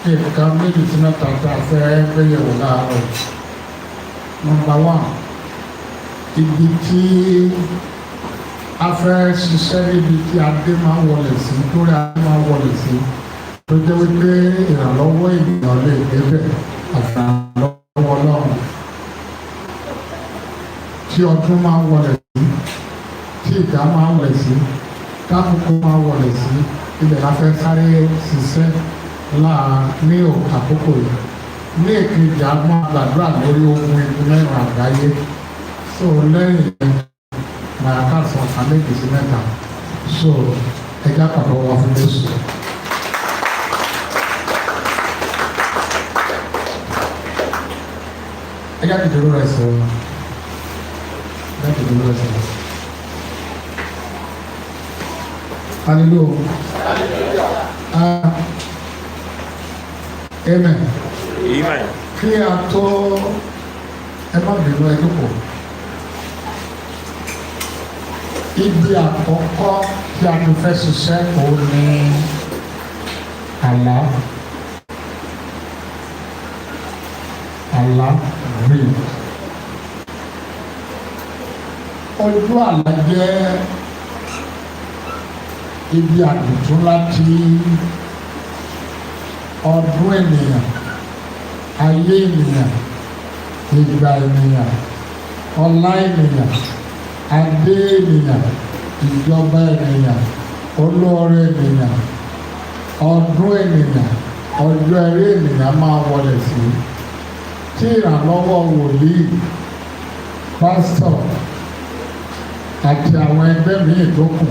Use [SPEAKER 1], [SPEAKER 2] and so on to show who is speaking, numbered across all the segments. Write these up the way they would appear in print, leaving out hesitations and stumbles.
[SPEAKER 1] nǹkan méjì tí mẹ́ta tá a fẹ́ gbéyẹ̀wò láàárọ̀. Nọ́mbà 1, ibi tí a fẹ́ ṣiṣẹ́ níbi tí adé máa ń wọlé sí, torí adé máa ń wọlé sí, tó jẹ́ wípé ìrànlọ́wọ́ ènìyàn lè débẹ̀ àfìrànlọ́wọ́ Ọlọ́run. Tí ọdún máa ń wọlé sí, tí ìgbà máa ń wọlé sí, tábùkù máa ń wọlé sí, ibẹ̀ la fẹ́ sáré ṣiṣẹ́ ní àkókò yìí. Ní èkejì a máa gbàdúrà lórí ohun igun mẹ́rin àgbáyé. So lẹ́yìn yẹn màá kà sọ ọ̀sán méjì sí mẹ́ta. So ẹja pàtó wọ fún Jésù. Ẹja dìde lórí ẹsẹ̀ wọn. Ẹja dìde lórí ẹsẹ̀ wọn. Hallelujah. Amen.
[SPEAKER 2] Amen.
[SPEAKER 1] Kí a tó ẹ má bínú ẹ jókòó. Ibi àkọ́kọ́ tí a ti fẹ́ ṣiṣẹ́ òun ni àlá. Àlá rí. Ojú àlá jẹ́ ibi àdùtú láti ọdún ènìyàn, ayé ènìyàn, ìgbà ènìyàn, ọlá ènìyàn, adé ènìyàn, ìjọba ènìyàn, olóore ènìyàn, ọdún ènìyàn, ọjọ́ eré ènìyàn máa wọlé sí. Tí ìrànlọ́wọ́ wòlíì, pásítọ̀ àti àwọn ẹgbẹ́ míì tó kù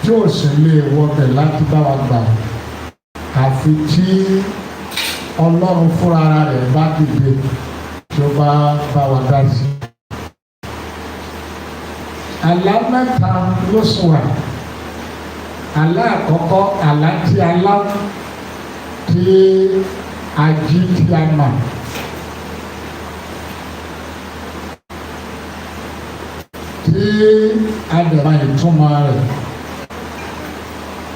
[SPEAKER 1] tí ò sì lè wọbẹ̀ láti bá wa gbà, àfi tí Ọlọ́run fúnra rẹ̀ bá dìde tí ó bá wa dá sí. Àlá mẹ́ta ló sùn wà. Àlá àkọ́kọ́, àlá tí a lá, tí a jí tí a mà. Tí a dẹ̀ máa ìtumọ̀ rẹ̀.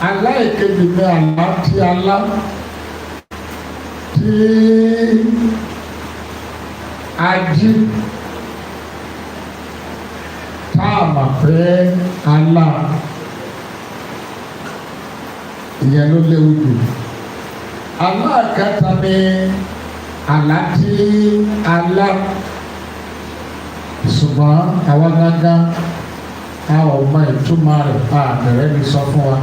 [SPEAKER 1] Àlá ìkejì ni àlá tí a lá, tí a jí tá a mà pé a lá. Ìyẹn ló léwu jù. Àlá kẹta ni àlá tí a lá, ṣùgbọ́n àwa gángan a ò mọ ìtumọ̀ rẹ̀, a bẹ̀rẹ̀ ní sọ fún wa.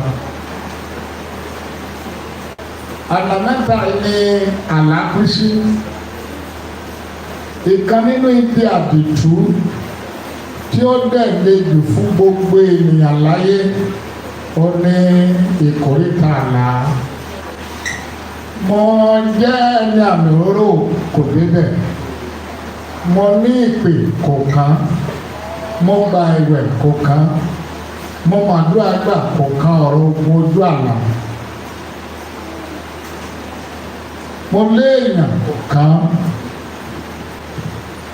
[SPEAKER 1] Àlá mẹ́ta ni àlá pín sí. Ìkan nínú ibi àdìtú tí ó dẹ̀ le jù fún gbogbo ènìyàn láyé, ó ní ìkórìtà àlá. Mo jẹ́ ẹni àmì òróró kò débẹ̀. Mo ní ìpè kò kàn. Mo gba ìwẹ̀ kò kàn. Mo màdúrà gbà kò kàn ọ̀rọ̀ ogun ojú àlá. Mo léèyàn kò kàn.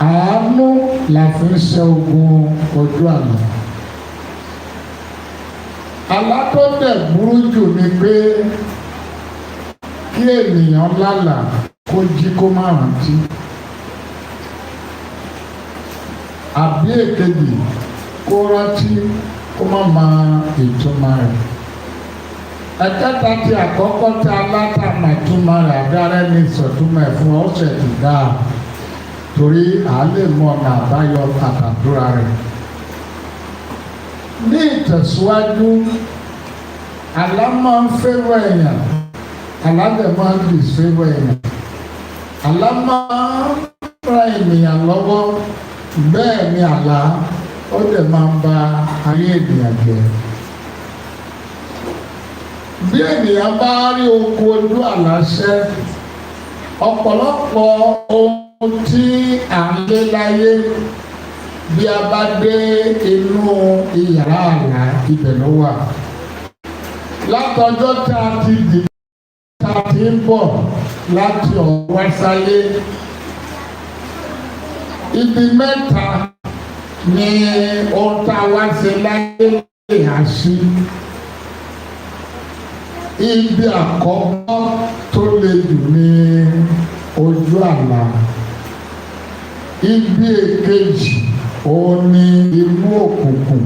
[SPEAKER 1] Àánú la fi ń ṣe ogun ojú àlá. Àlá tó dẹ̀ burú jù ni pé kí ènìyàn lálàá kó jí kó má rántí. Àbí èkejì kó rántí kó má mọ ìtumọ̀ rẹ̀. Ẹ̀kẹta tí àkọ́kọ́ tí alátàmà túmọ̀ rẹ̀ abẹ́rẹ́ ní ìsọ̀túnmọ̀ fún ọ̀sẹ̀ tó dáa, torí à lè mọ ọ̀nà àbáyọ àtàdúrà rẹ̀. Ní ìtẹ̀síwájú, àlá máa ń fẹ́ràn èèyàn, àlá dẹ̀ máa ń disfavour èèyàn. Àlá máa ń ra ènìyàn lọ́wọ́, bẹ́ẹ̀ ni àlá ó dẹ̀ máa ń ba ayé ènìyàn jẹ́. Bí ènìyàn bá rí oko ojú àlá ṣẹ́, ọ̀pọ̀lọpọ̀ ohun tí à ń lé láyé, bí a bá dé inú ìyàrá àlá, ibẹ̀ ló wà. Látọjọ́ tí a ti dì, tí a ti ń bọ̀ láti ọ̀wá sáyé, ibi mẹ́ta ni ohun tá a wá ṣe láyé lè há sí. Ibi àkọ́kọ́ tó le jù Ibi èkejì òun ni inú òkùnkùn.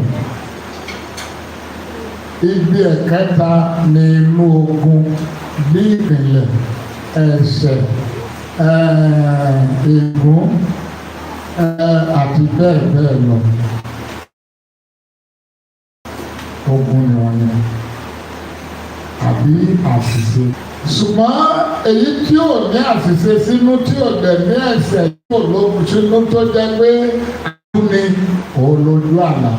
[SPEAKER 1] Ibi ẹ̀kẹta ni inú ogun bí ìpìlẹ̀, ẹ̀ṣẹ̀, ègún àti bẹ́ẹ̀ bẹ́ẹ̀ lọ. Ogun ni wọ́n yẹn àbí àṣìṣe. Ṣùgbọ́n èyí tí ò ní àṣìṣe sínú tí ò dẹ̀ ní ẹ̀ṣẹ̀ tí ò lógun sínú tó jẹ́ pé àánú ni OJu Ala.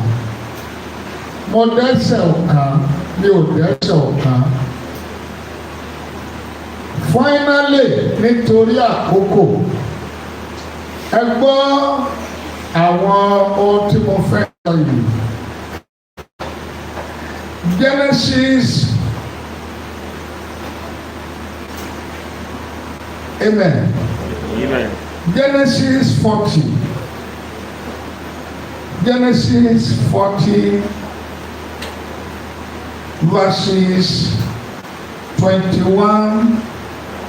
[SPEAKER 1] Mo dẹ́ṣẹ̀ ọ̀kan, mi ò dẹ́ṣẹ̀ ọ̀kan. Finally, nítorí àkókò, ẹ gbọ́ àwọn ohun tí mo fẹ́ sọ yìí. Genesis, amen.
[SPEAKER 2] Amen.
[SPEAKER 1] Genesis 40. Genesis 40 verses 21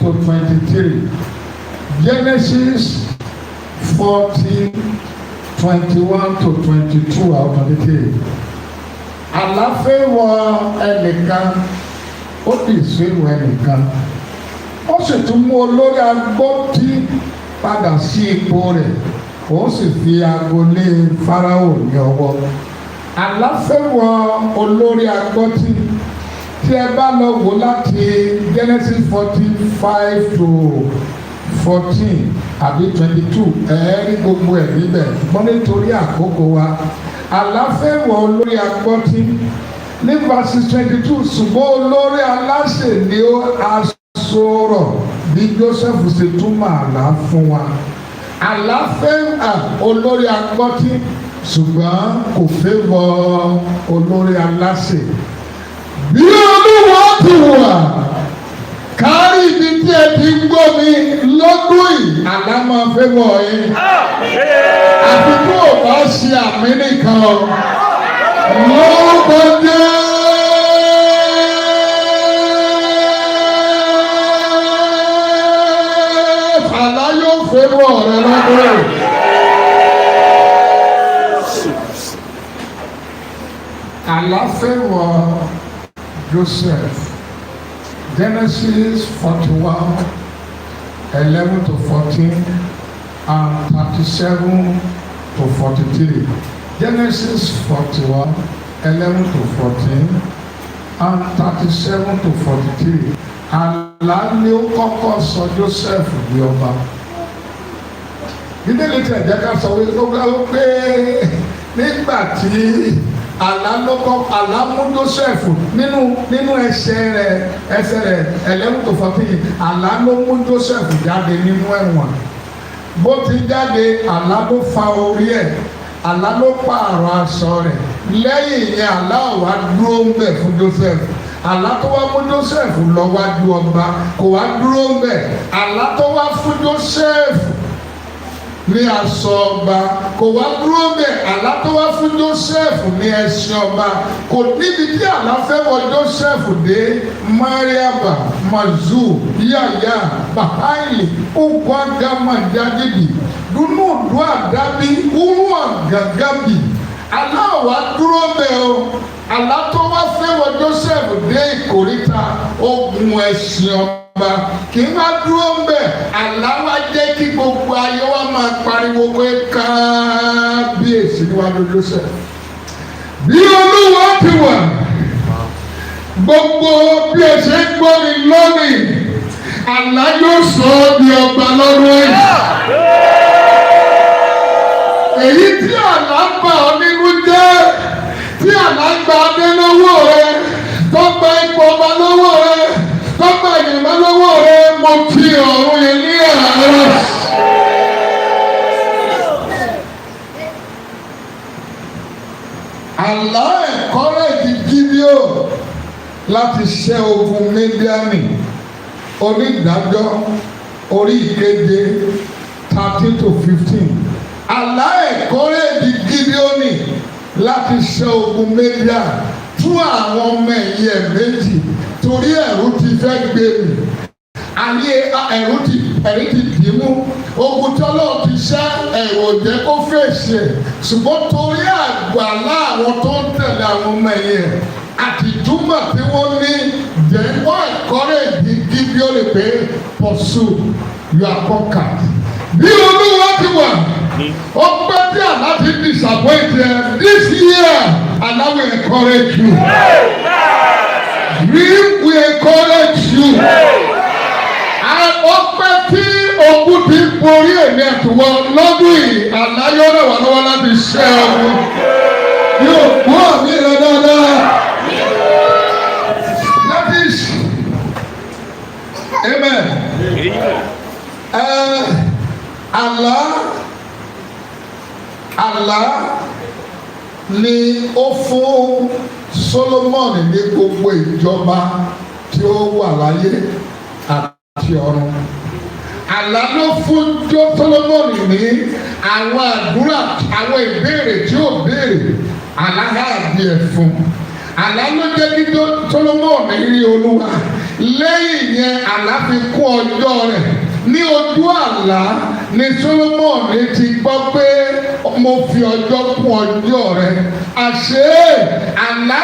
[SPEAKER 1] to 23. Genesis 40, 21 to 22 out of 23. Àlàáfíà wọ ẹnìkan, ó dì sínú ẹnìkan. Ó sì tún mú olórí agbọ́tí padà sí ipò rẹ̀. Ó sì fi agolé Fáráò ní ọwọ́. Àlàáfíà wọ olórí agbọ́tí. Tí ẹ bá lọ wò láti Genesis 45 to 14 àbí 22, ẹ̀ẹ́rí gbogbo ẹ̀ níbẹ̀. Ṣùgbọ́n nítorí àkókò wa, àlàáfíà wọ olórí agbọ́tí. Ní verse 22, ṣùgbọ́n olórí aláṣẹ ni ó aṣọrọ̀ bí Joseph ṣe túmọ̀ àlá fún wa. Àlàáfíà olórí agbọ́tí, ṣùgbọ́n kò fẹ́ wọ olórí aláṣẹ. Bí Olúwa ti wà kárí ibi tí ẹ ti ń gbọ́ mi lọ́dún yìí, àlá máa fẹ́ wọ̀ yín. Àfi tó o bá ṣe àmì nìkan lórúkọ Jésù. Àlá yóò fẹ́ wọ̀ rẹ lọ́dún yìí. Àlá fẹ́ wọ̀ Joseph. Genesis 41, 11 to 14 and 37 to 43. Genesis 41, 11 to 14 and 37 to 43. Àlá ni ó kọ́kọ́ sọ Joseph di ọba. Bíbélì tí ẹ̀jẹ̀ ká sọ wípé nígbà tí àlá mú Joseph nínú ẹsẹ̀ rẹ̀ 11 to 14. Àlá ló mú Joseph jáde nínú ẹ̀wọ̀n. Bó ti jáde, àlá ló fa orí ẹ̀, àlá ló pààrọ̀ aṣọ rẹ̀. Lẹ́yìn yẹn, àlá wá dúró ń bẹ̀ fún Joseph. Àlá tó wá mú Joseph lọ wájú ọba kò wá dúró ń bẹ̀. Àlá tó wá fún Joseph ní aṣọ ọba kò wá dúró bẹ́ẹ̀. Àlá tó wá fún Joseph ní ẹṣin ọba kò níbi tí àlá fẹ́ wọ Joseph dé. Mariaba, Mazu, Yaya, Bahaili, Ukwagama, Jadibi, Dunudu Adabi, Uwa Gagabi. Àlá wá dúró bẹ́ẹ̀ o. Àlá tó wá fẹ́ wọ Joseph dé ìkórìtà ogun ẹṣin ọba kì í má dúró ń bẹ̀. Àlá wá jẹ́ kí gbogbo ayé wa máa pariwo pé kábíyèsí níwájú Joseph. Bí Olúwa ti wà, gbogbo bí ẹ ṣe ń gbọ́ mi lónìí, àlá yóò sọ ọ́ di ọba lọ́dún yìí. Èyí tí àlá bà ọ́ nínú jẹ́, tí àlá gba adé lọ́wọ́ rẹ, tó gba ipò ọba lọ́wọ́ rẹ, tó gba ìyìnbá lọ́wọ́ rẹ, mo fi ọ̀run yẹn ní àárọ̀. Àlá ẹ̀kọ́ rẹ̀ di fídíò láti ṣẹ́ ogun Mídíánì. Onídàájọ́ orí ìkeje 13 to 15. Àlá ẹ̀kọ́ rẹ̀ di Gídíónì láti ṣẹ́ ogun Mídíánì fún àwọn ọmọ ẹ̀yìn ẹ̀ méjì torí ẹ̀rù ti fẹ́ gbé mi. Ayé ẹ̀rù ti ẹ̀rí ti dì í mú ogun tí Ọlọ́run ti ṣá ẹ̀rọ jẹ́ kó fèsì ẹ̀ ṣùgbọ́n torí àgbàlá àwọn tó ń tẹ̀lé àwọn ọmọ ẹ̀yìn ẹ̀ àtìtúmọ̀ tí wọ́n ní jẹ́ wọ́n encourage gíbí ó lè pé pursue you are conquered. Bí Olúwa ti wà ó pẹ́ tí àná ti disappoint ẹ this year àná will encourage you. Dream will encourage you. Ó pẹ́ tí ogun ti borí èmi àtiwọ́ lọ́dún yìí àná yóò rẹ̀ wá lọ́wọ́ láti ṣẹ́ ogun. Yóò gbọ́ àmì rẹ̀ dáadáa. That is amen. Àlá ni ó fún Solomon ní gbogbo ìjọba tí ó wà láyé àti ọ̀run. Àlá ló fún Solomon ní àwọn àdúrà àwọn ìbéèrè tí ó béèrè àlá àbí ẹ̀fún. Àlá ló jẹ́ kí Solomon rí Olúwa. Lẹ́yìn yẹn àlá fi kún ọjọ́ rẹ̀. Ní ojú àlá ni Solomon ti gbọ́ pé mo fi ọjọ́ kún ọjọ́ rẹ̀. Àṣé àlá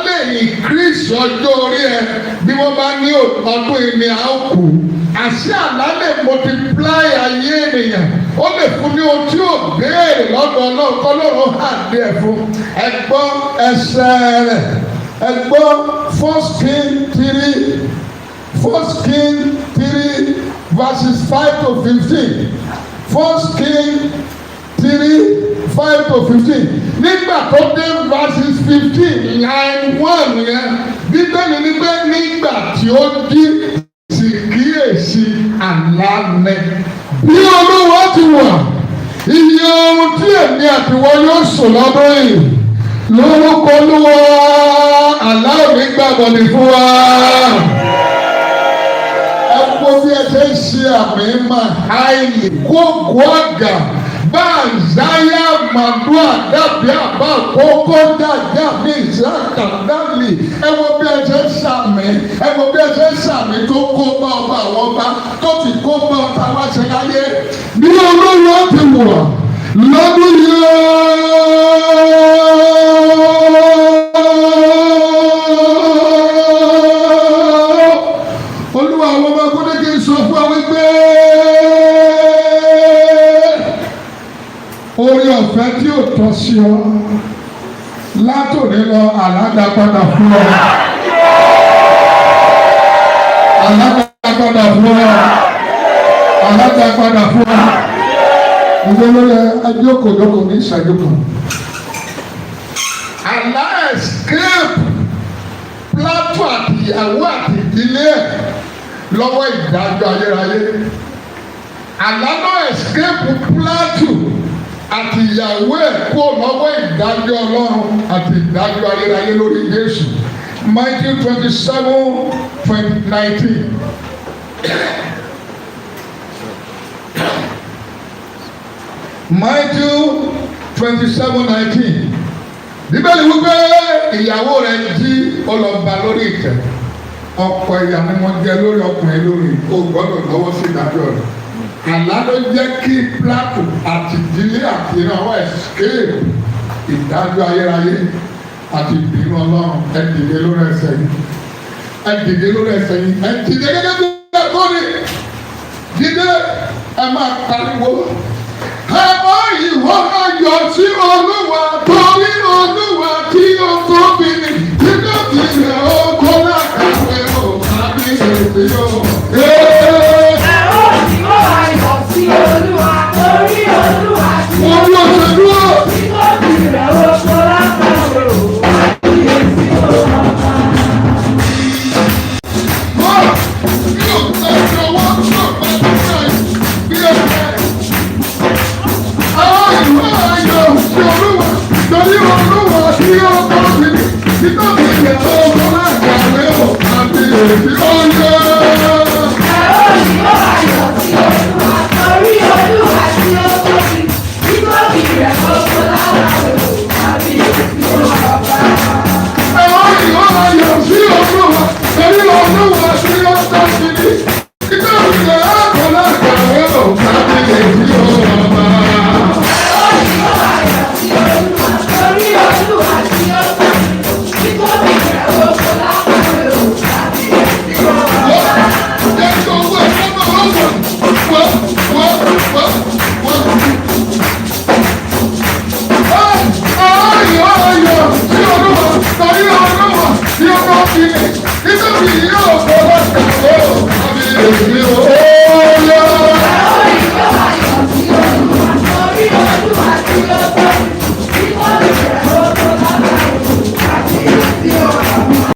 [SPEAKER 1] lè increase ọjọ́ orí ẹ bí wọ́n bá ní ọdún ìní àókù. Àṣé àlá lè multiply ayé ènìyàn. Ó lè fún ní ohun tí ó béèrè lọ́dọ̀ Ọlọ́run kọ́lọ́run hàn dé ẹ̀ fún. Ẹ gbọ́ ẹsẹ̀ rẹ̀. Ẹ gbọ́ 1 King 3 verses 5 to 15. 1 King 3 5 to 15. Nígbà tó dé verses 15 line 1 yẹn Bíbélì ní pé nígbà tí ó jí sì kíyèsí àlá nẹ. Bí Olúwa ti wà iye ohun tí èmi àtiwọ́ yóò sùn lọ́dún yìí lórúkọ Olúwa àlá òní gbàgbọ́dì fún wa. Bí ẹ ṣe ń ṣe àmì máa háìlì kókó àgà bá àzáyà màdúà dàbí àbá kókó dàjà mí ìṣàkàndàlì. Ẹ wo bí ẹ ṣe ń ṣàmì, ẹ wo bí ẹ ṣe ń ṣàmì tó kó bá ọba àwọn ọba tó fi kó bá ọba wá ṣe láyé. Bí Olúwa ti wà lọ́dún yìí. Olúwa àwọn ọmọ akọ́dé kì í sọ fún wa wípé orí ọ̀fẹ́ tí ò tọ́ sí ọ látòní lọ àládà padà fún ọ. Àládà padà fún ọ. Àládà padà fún ọ. Ìgbélórí ajókòójókòó ní ìṣẹ́jú kan. Àlá escape Plato àti ìyàwó àti ìdílé ẹ̀ lọ́wọ́ ìdájọ́ ayérayé. Àlá náà escape Plato àti ìyàwó ẹ̀ kó lọ́wọ́ ìdájọ́ Ọlọ́run àti ìdájọ́ ayérayé lórí Jésù. Matthew 27:19. Matthew 27:19. Bíbélì wípé ìyàwó rẹ̀ jí ọlọ́ba lórí ìtẹ́. Ọ̀pọ̀ ìyà ni wọ́n jẹ lórí ọkùnrin lórí o gbọ́dọ̀ lọ́wọ́ sí ìdájọ́ rẹ̀. Àlá ló jẹ́ kí Plato àti ìdílé àti ìrànwọ́ escape ìdájọ́ ayérayé àti ìbínú Ọlọ́run. Ẹ dìde lórí ẹsẹ̀ yìí. Ẹ dìde lórí ẹsẹ̀ yìí. Ẹ dìde gẹ́gẹ́ bí ẹ̀kọ́ ni. Dìde ẹ máa pariwo. Ẹ mọ ìwọ máa yọ̀ sí Olúwa torí Olúwa tí ó tóbi ni. Nínú ìrẹ̀ oko lákàwé o, àbí èsì yóò.